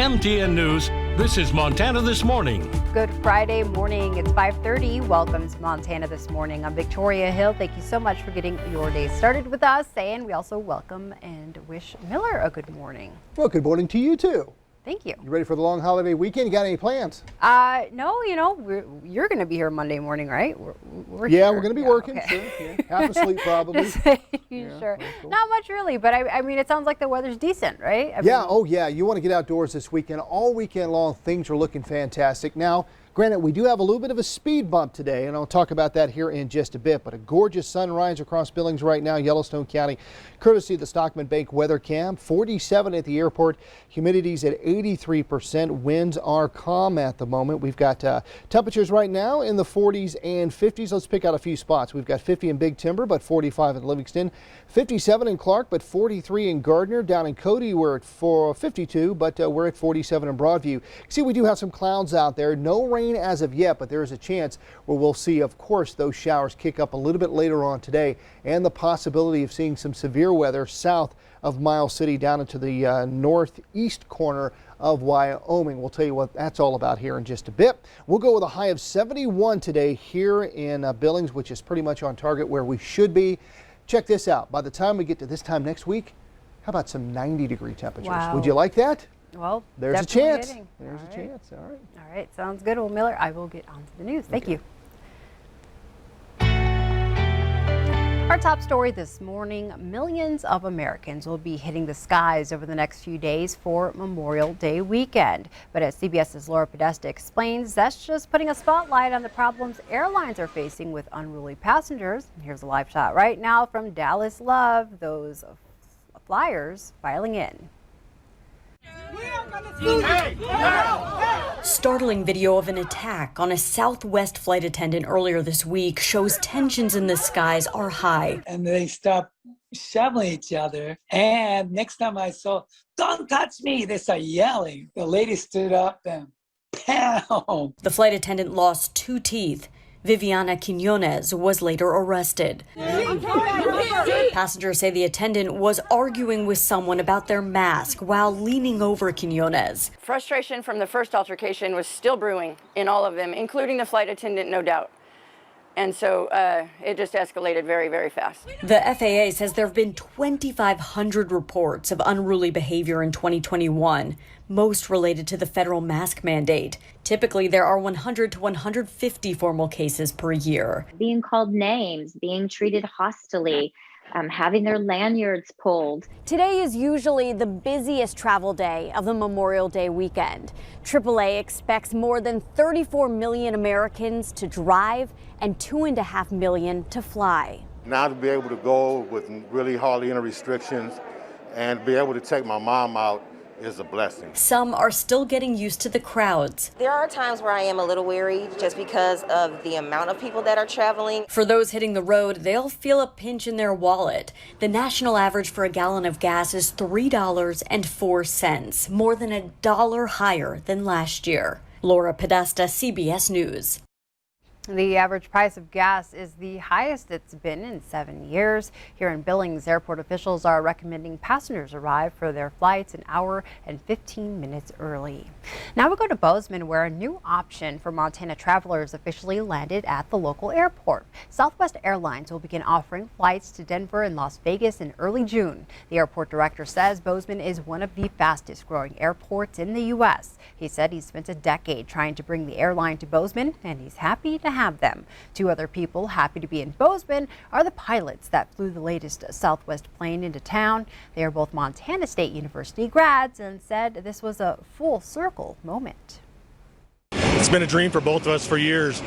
MTN News, this is Montana This Morning. Good Friday morning. It's 5:30. Welcome to Montana This Morning. I'm Victoria Hill. Thank you so much for getting your day started with us. And we also welcome and wish Miller a good morning. Well, good morning to you too. Thank you. You ready for the long holiday weekend? You got any plans? No, you're going to be here Monday morning, right? We're going to be working. Okay. Sure. Yeah. Half asleep probably. Sure. Cool. Not much really, but I mean, it sounds like the weather's decent, right? Oh yeah. You want to get outdoors this weekend. All weekend long, things are looking fantastic. Now, granted, we do have a little bit of a speed bump today, and I'll talk about that here in just a bit, but a gorgeous sunrise across Billings right now, Yellowstone County, courtesy of the Stockman Bank Weather Cam. 47 at the airport, humidity's at 83%, winds are calm at the moment. We've got temperatures right now in the 40s and 50s. Let's pick out a few spots. We've got 50 in Big Timber, but 45 in Livingston, 57 in Clark, but 43 in Gardner. Down in Cody, we're at 52, but we're at 47 in Broadview. See, we do have some clouds out there. No rain as of yet, but there is a chance where we'll see, of course, those showers kick up a little bit later on today, and the possibility of seeing some severe weather south of Miles City down into the northeast corner of Wyoming. We'll tell you what that's all about here in just a bit. We'll go with a high of 71 today here in Billings, which is pretty much on target where we should be. Check this out. By the time we get to this time next week, how about some 90-degree temperatures? Wow. Would you like that? Well, there's a chance. Getting. There's a chance. All right. All right. Sounds good. Well, Miller, I will get on to the news. Thank you. Our top story this morning, millions of Americans will be hitting the skies over the next few days for Memorial Day weekend. But as CBS's Laura Podesta explains, that's just putting a spotlight on the problems airlines are facing with unruly passengers. Here's a live shot right now from Dallas Love, those flyers filing in. Startling video of an attack on a Southwest flight attendant earlier this week shows tensions in the skies are high. And they stopped shoveling each other. And next time I saw, "Don't touch me," they started yelling. The lady stood up and pound. The flight attendant lost 2 teeth. Viviana Quinones was later arrested. Passengers say the attendant was arguing with someone about their mask while leaning over Quinones. Frustration from the first altercation was still brewing in all of them, including the flight attendant, no doubt. And so it just escalated very, very fast. The FAA says there have been 2,500 reports of unruly behavior in 2021, most related to the federal mask mandate. Typically, there are 100 to 150 formal cases per year. Being called names, being treated hostilely, having their lanyards pulled. Today is usually the busiest travel day of the Memorial Day weekend. AAA expects more than 34 million Americans to drive and 2.5 million to fly. Now to be able to go with really hardly any restrictions and be able to take my mom out is a blessing. Some are still getting used to the crowds. There are times where I am a little weary just because of the amount of people that are traveling. For those hitting the road, they'll feel a pinch in their wallet. The national average for a gallon of gas is $3.04, more than $1 higher than last year. Laura Podesta, CBS News. The average price of gas is the highest it's been in 7 years. Here in Billings, airport officials are recommending passengers arrive for their flights an hour and 15 minutes early. Now we go to Bozeman, where a new option for Montana travelers officially landed at the local airport. Southwest Airlines will begin offering flights to Denver and Las Vegas in early June. The airport director says Bozeman is one of the fastest growing airports in the U.S. He said he spent a decade trying to bring the airline to Bozeman, and he's happy to have them. 2 other people happy to be in Bozeman are the pilots that flew the latest Southwest plane into town. They are both Montana State University grads and said this was a full circle moment. It's been a dream for both of us for years.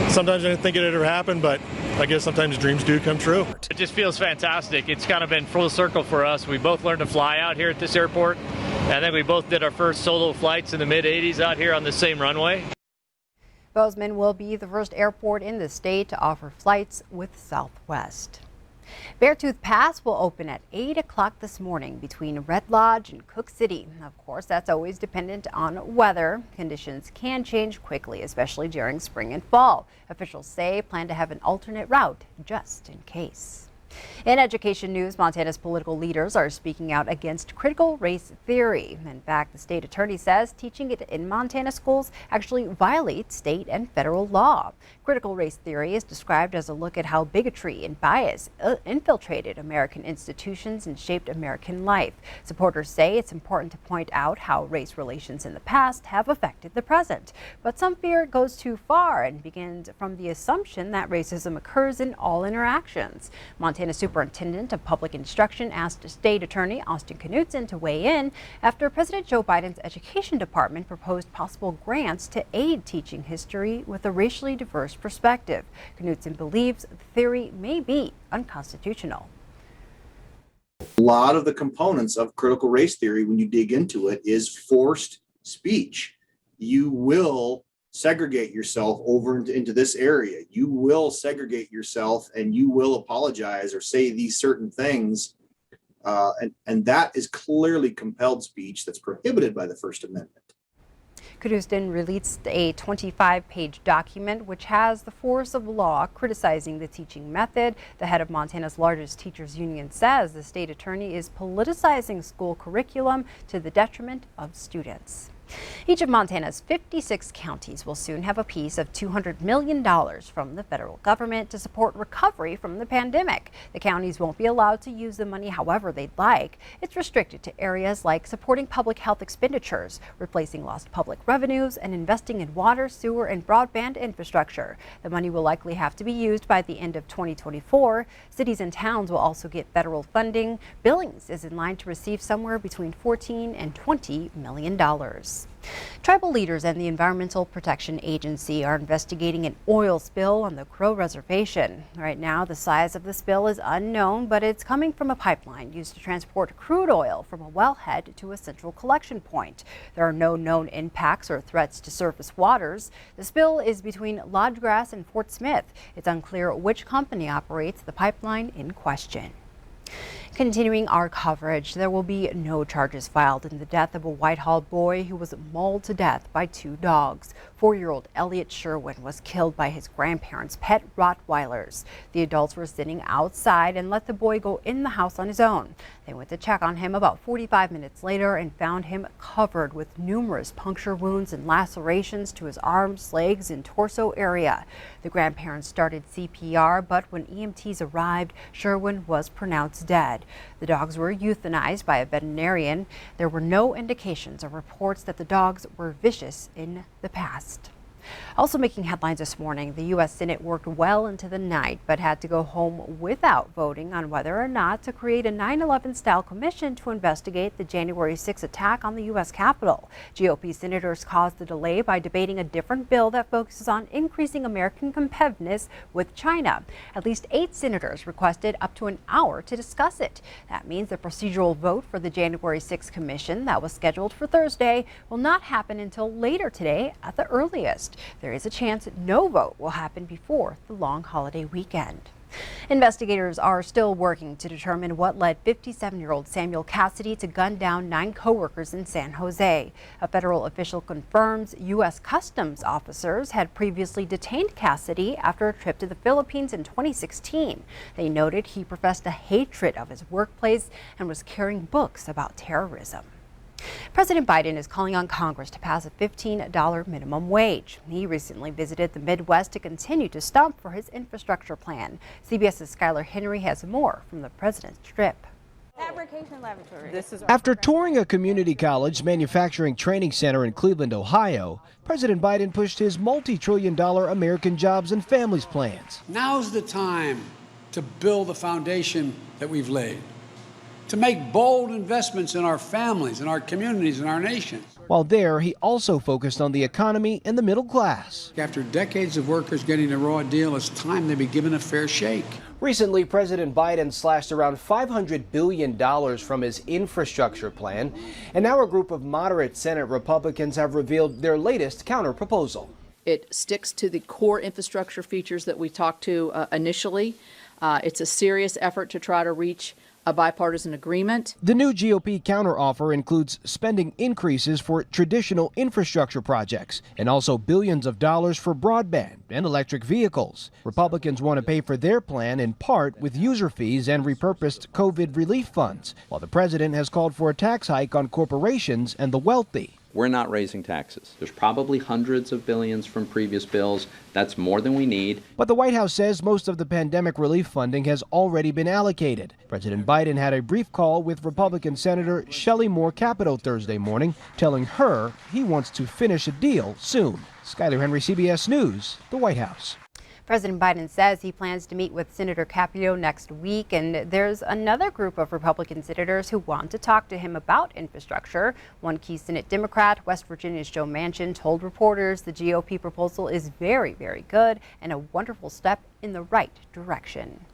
Sometimes I didn't think it would ever happen, but I guess sometimes dreams do come true. It just feels fantastic. It's kind of been full circle for us. We both learned to fly out here at this airport. I think we both did our first solo flights in the mid-'80s out here on the same runway. Bozeman will be the first airport in the state to offer flights with Southwest. Beartooth Pass will open at 8 o'clock this morning between Red Lodge and Cook City. Of course, that's always dependent on weather. Conditions can change quickly, especially during spring and fall. Officials say plan to have an alternate route just in case. In education news, Montana's political leaders are speaking out against critical race theory. In fact, the state attorney says teaching it in Montana schools actually violates state and federal law. Critical race theory is described as a look at how bigotry and bias infiltrated American institutions and shaped American life. Supporters say it's important to point out how race relations in the past have affected the present. But some fear it goes too far and begins from the assumption that racism occurs in all interactions. Montana Superintendent of Public Instruction asked State Attorney Austin Knudsen to weigh in after President Joe Biden's Education Department proposed possible grants to aid teaching history with a racially diverse perspective. Knudsen believes the theory may be unconstitutional. A lot of the components of critical race theory, when you dig into it, is forced speech. You will segregate yourself over into this area. You will segregate yourself and you will apologize or say these certain things. And that is clearly compelled speech that's prohibited by the First Amendment. Knudsen released a 25-page document which has the force of law criticizing the teaching method. The head of Montana's largest teachers union says the state attorney is politicizing school curriculum to the detriment of students. Each of Montana's 56 counties will soon have a piece of $200 million from the federal government to support recovery from the pandemic. The counties won't be allowed to use the money however they'd like. It's restricted to areas like supporting public health expenditures, replacing lost public revenues, and investing in water, sewer, and broadband infrastructure. The money will likely have to be used by the end of 2024. Cities and towns will also get federal funding. Billings is in line to receive somewhere between $14 and $20 million. Tribal leaders and the Environmental Protection Agency are investigating an oil spill on the Crow Reservation. Right now, the size of the spill is unknown, but it's coming from a pipeline used to transport crude oil from a wellhead to a central collection point. There are no known impacts or threats to surface waters. The spill is between Lodgegrass and Fort Smith. It's unclear which company operates the pipeline in question. Continuing our coverage, there will be no charges filed in the death of a Whitehall boy who was mauled to death by two dogs. 4-year-old Elliot Sherwin was killed by his grandparents' pet Rottweilers. The adults were sitting outside and let the boy go in the house on his own. They went to check on him about 45 minutes later and found him covered with numerous puncture wounds and lacerations to his arms, legs, and torso area. The grandparents started CPR, but when EMTs arrived, Sherwin was pronounced dead. The dogs were euthanized by a veterinarian. There were no indications or reports that the dogs were vicious in the past. Also making headlines this morning, the U.S. Senate worked well into the night but had to go home without voting on whether or not to create a 9/11-style commission to investigate the January 6 attack on the U.S. Capitol. GOP senators caused the delay by debating a different bill that focuses on increasing American competitiveness with China. At least 8 senators requested up to an hour to discuss it. That means the procedural vote for the January 6 commission that was scheduled for Thursday will not happen until later today at the earliest. There is a chance no vote will happen before the long holiday weekend. Investigators are still working to determine what led 57-year-old Samuel Cassidy to gun down 9 coworkers in San Jose. A federal official confirms U.S. Customs officers had previously detained Cassidy after a trip to the Philippines in 2016. They noted he professed a hatred of his workplace and was carrying books about terrorism. President Biden is calling on Congress to pass a $15 minimum wage. He recently visited the Midwest to continue to stump for his infrastructure plan. CBS's Skylar Henry has more from the president's trip. Fabrication laboratory. After touring a community college manufacturing training center in Cleveland, Ohio, President Biden pushed his multi-trillion-dollar American Jobs and Families plans. Now's the time to build the foundation that we've laid, to make bold investments in our families, in our communities, in our nation. While there, he also focused on the economy and the middle class. After decades of workers getting a raw deal, it's time they be given a fair shake. Recently, President Biden slashed around $500 billion from his infrastructure plan, and now a group of moderate Senate Republicans have revealed their latest counterproposal. It sticks to the core infrastructure features that we talked to initially. It's a serious effort to try to reach a bipartisan agreement. The new GOP counteroffer includes spending increases for traditional infrastructure projects and also billions of dollars for broadband and electric vehicles. Republicans want to pay for their plan in part with user fees and repurposed COVID relief funds, while the president has called for a tax hike on corporations and the wealthy. We're not raising taxes. There's probably hundreds of billions from previous bills. That's more than we need. But the White House says most of the pandemic relief funding has already been allocated. President Biden had a brief call with Republican Senator Shelley Moore Capito Thursday morning, telling her he wants to finish a deal soon. Skyler Henry, CBS News, the White House. President Biden says he plans to meet with Senator Capito next week, and there's another group of Republican senators who want to talk to him about infrastructure. One key Senate Democrat, West Virginia's Joe Manchin, told reporters the GOP proposal is very, very good and a wonderful step in the right direction.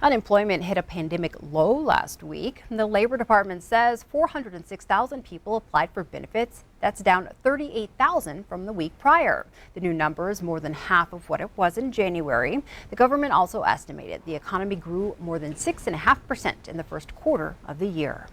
Unemployment hit a pandemic low last week. The Labor Department says 406,000 people applied for benefits. That's down 38,000 from the week prior. The new number is more than half of what it was in January. The government also estimated the economy grew more than 6.5% in the first quarter of the year.